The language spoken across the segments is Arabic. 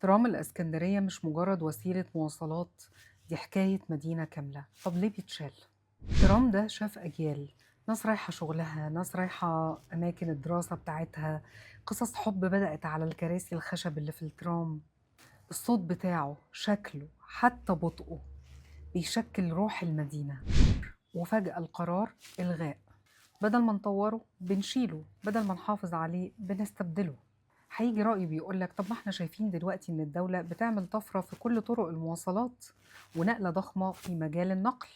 ترام الإسكندرية مش مجرد وسيلة مواصلات، دي حكاية مدينة كاملة. طب ليه بيتشال؟ ترام ده شاف أجيال، ناس رايحة شغلها، ناس رايحة أماكن الدراسة بتاعتها، قصص حب بدأت على الكراسي الخشب اللي في الترام. الصوت بتاعه، شكله، حتى بطئه بيشكل روح المدينة. وفجأة القرار إلغاء. بدل ما نطوره بنشيله، بدل ما نحافظ عليه بنستبدله. هيجي رأي بيقولك طب ما احنا شايفين دلوقتي ان الدولة بتعمل طفرة في كل طرق المواصلات ونقلة ضخمة في مجال النقل،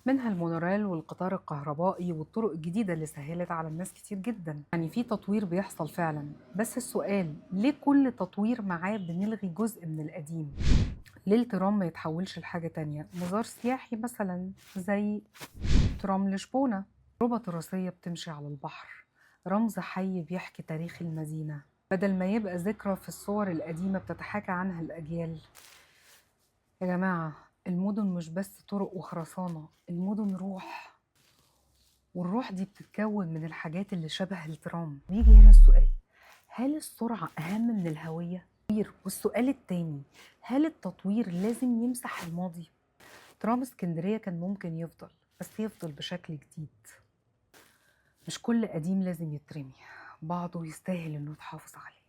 منها المونوريل والقطار الكهربائي والطرق الجديدة اللي سهلت على الناس كتير جدا. يعني في تطوير بيحصل فعلا، بس السؤال ليه كل تطوير معاه بنلغي جزء من القديم؟ ليه الترام ما يتحولش لحاجة تانية، مزار سياحي مثلا زي ترام لشبونة، تجربة تراثية بتمشي على البحر، رمز حي بيحكي تاريخ المدينة، بدل ما يبقى ذكرى في الصور القديمة بتتحاكى عنها الأجيال. يا جماعة، المدن مش بس طرق وخرسانة، المدن روح، والروح دي بتتكون من الحاجات اللي شبه الترام. بيجي هنا السؤال، هل السرعة أهم من الهوية؟ والسؤال التاني، هل التطوير لازم يمسح الماضي؟ ترام اسكندرية كان ممكن يفضل، بس يفضل بشكل جديد. مش كل قديم لازم يترمي، بعضه يستاهل انه يتحافظ عليه.